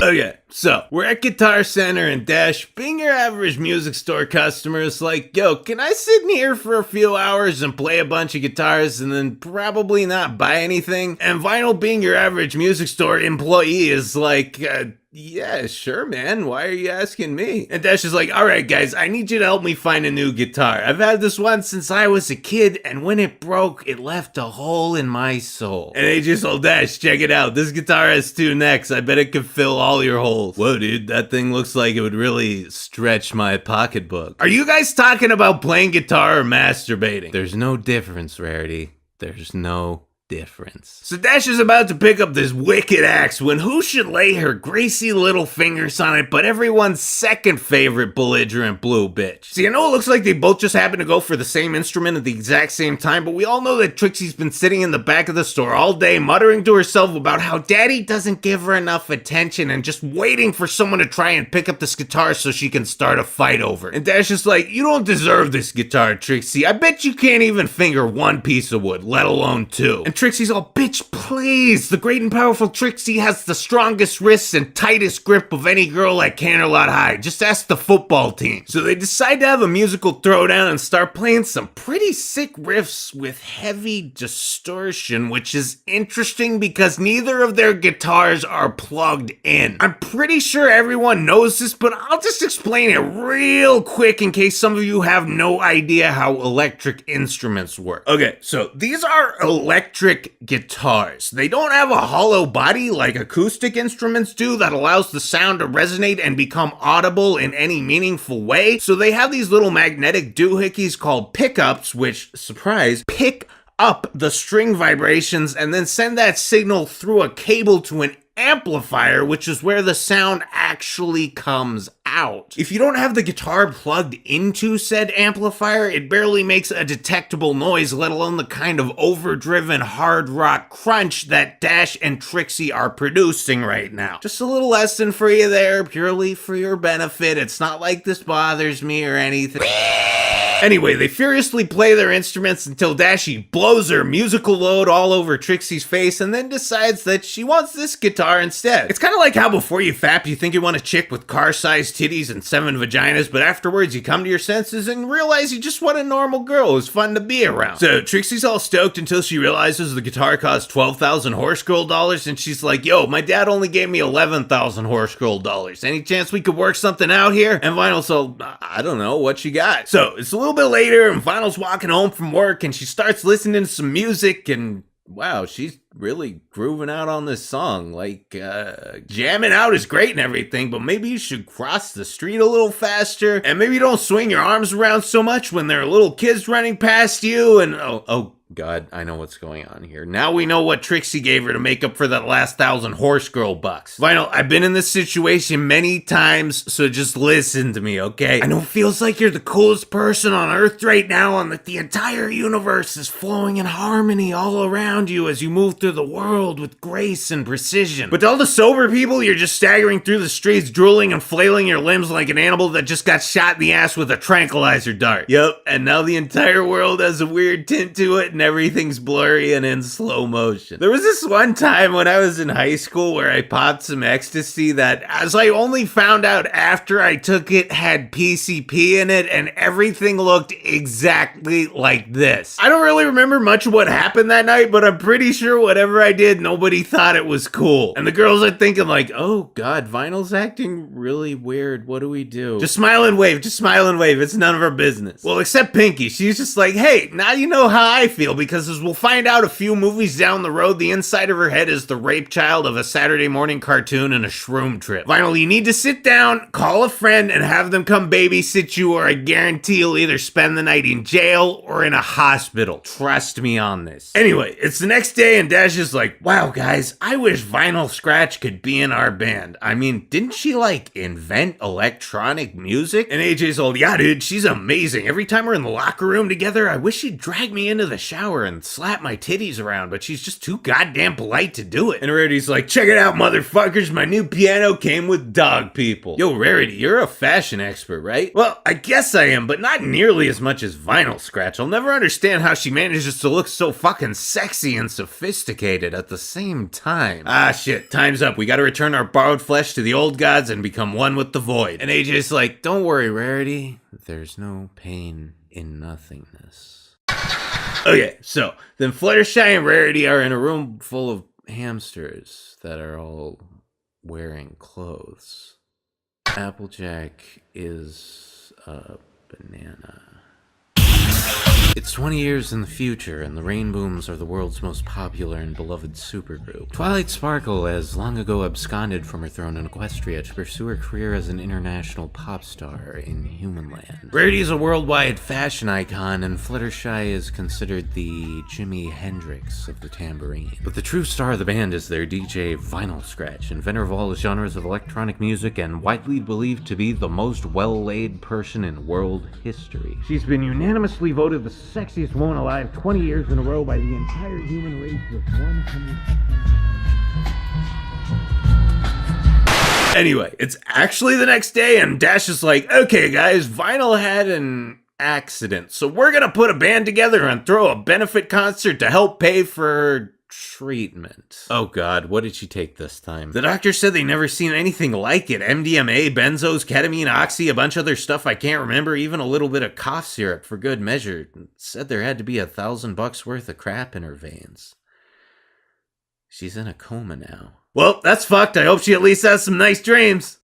Okay, so we're at Guitar Center and Dash, being your average music store customer, is like, yo, can I sit in here for a few hours and play a bunch of guitars and then probably not buy anything? And Vinyl, being your average music store employee, is like, yeah, sure, man. Why are you asking me? And Dash is like, all right, guys, I need you to help me find a new guitar. I've had this one since I was a kid, and when it broke, it left a hole in my soul. And AJ's all, Dash, check it out. This guitar has 2 necks. I bet it could fill all your holes. Whoa, dude, that thing looks like it would really stretch my pocketbook. Are you guys talking about playing guitar or masturbating? There's no difference, Rarity. There's no difference. So Dash is about to pick up this wicked axe when who should lay her greasy little fingers on it but everyone's second favorite belligerent blue bitch. See, I know it looks like they both just happen to go for the same instrument at the exact same time, but we all know that Trixie's been sitting in the back of the store all day muttering to herself about how Daddy doesn't give her enough attention and just waiting for someone to try and pick up this guitar so she can start a fight over it. And Dash is like, you don't deserve this guitar, Trixie. I bet you can't even finger 1 piece of wood, let alone 2. And Trixie's all, bitch, please. The great and powerful Trixie has the strongest wrists and tightest grip of any girl at Canterlot High. Just ask the football team. So they decide to have a musical throwdown and start playing some pretty sick riffs with heavy distortion, which is interesting because neither of their guitars are plugged in. I'm pretty sure everyone knows this, but I'll just explain it real quick in case some of you have no idea how electric instruments work. Okay, so these are electric guitars. They don't have a hollow body like acoustic instruments do that allows the sound to resonate and become audible in any meaningful way. So they have these little magnetic doohickeys called pickups, which, surprise, pick up the string vibrations and then send that signal through a cable to an amplifier, which is where the sound actually comes out. If you don't have the guitar plugged into said amplifier, it barely makes a detectable noise, let alone the kind of overdriven hard rock crunch that Dash and Trixie are producing right now. Just a little lesson for you there, purely for your benefit. It's not like this bothers me or anything. Anyway, they furiously play their instruments until Dashie blows her musical load all over Trixie's face and then decides that she wants this guitar instead. It's kind of like how before you fap, you think you want a chick with car-sized titties and 7 vaginas, but afterwards you come to your senses and realize you just want a normal girl who's fun to be around. So Trixie's all stoked until she realizes the guitar costs 12,000 horse girl dollars, and she's like, yo, my dad only gave me 11,000 horse girl dollars. Any chance we could work something out here? And Vinyl's all, I don't know, what you got? So it's a little bit later, and Vinyl's walking home from work, and she starts listening to some music, and wow, she's really grooving out on this song. Like, jamming out is great and everything, but maybe you should cross the street a little faster, and maybe don't swing your arms around so much when there are little kids running past you, and oh God, I know what's going on here. Now we know what Trixie gave her to make up for that last 1,000 horse girl bucks. Vinyl, I've been in this situation many times, so just listen to me, okay? I know it feels like you're the coolest person on Earth right now, and that the entire universe is flowing in harmony all around you as you move through the world with grace and precision. But to all the sober people, you're just staggering through the streets, drooling and flailing your limbs like an animal that just got shot in the ass with a tranquilizer dart. Yep, and now the entire world has a weird tint to it, and everything's blurry and in slow motion. There was this one time when I was in high school where I popped some ecstasy that, as I only found out after I took it, had PCP in it, and everything looked exactly like this. I don't really remember much of what happened that night, but I'm pretty sure whatever I did, nobody thought it was cool. And the girls are thinking like, oh God, Vinyl's acting really weird. What do we do? Just smile and wave. Just smile and wave. It's none of our business. Well, except Pinky. She's just like, hey, now you know how I feel, because as we'll find out a few movies down the road, the inside of her head is the rape child of a Saturday morning cartoon and a shroom trip. Vinyl, you need to sit down, call a friend, and have them come babysit you, or I guarantee you'll either spend the night in jail or in a hospital. Trust me on this. Anyway, it's the next day, and Dash is like, wow, guys, I wish Vinyl Scratch could be in our band. I mean, didn't she, like, invent electronic music? And AJ's all, yeah, dude, she's amazing. Every time we're in the locker room together, I wish she'd drag me into the shower shower and slap my titties around, but she's just too goddamn polite to do it. And Rarity's like, check it out, motherfuckers, my new piano came with dog people. Yo, Rarity, you're a fashion expert, right? Well, I guess I am, but not nearly as much as Vinyl Scratch. I'll never understand how she manages to look so fucking sexy and sophisticated at the same time. Ah, shit, time's up. We gotta return our borrowed flesh to the old gods and become one with the void. And AJ's like, don't worry, Rarity. There's no pain in nothingness. Okay, so then Fluttershy and Rarity are in a room full of hamsters that are all wearing clothes. Applejack is a banana. It's 20 years in the future, and the Rainbooms are the world's most popular and beloved supergroup. Twilight Sparkle has long ago absconded from her throne in Equestria to pursue her career as an international pop star in Humanland. Rarity is a worldwide fashion icon, and Fluttershy is considered the Jimi Hendrix of the tambourine. But the true star of the band is their DJ Vinyl Scratch, inventor of all genres of electronic music and widely believed to be the most well-laid person in world history. She's been unanimously voted the sexiest woman alive 20 years in a row by the entire human race with 100. Anyway, it's actually the next day and Dash is like, okay guys, Vinyl had an accident, so we're gonna put a band together and throw a benefit concert to help pay for treatment. Oh god, what did she take this time? The doctor said they never seen anything like it. MDMA, benzos, ketamine, oxy, a bunch of other stuff I can't remember, even a little bit of cough syrup for good measure. Said there had to be $1,000 worth of crap in her veins. She's in a coma now. Well, that's fucked. I hope she at least has some nice dreams.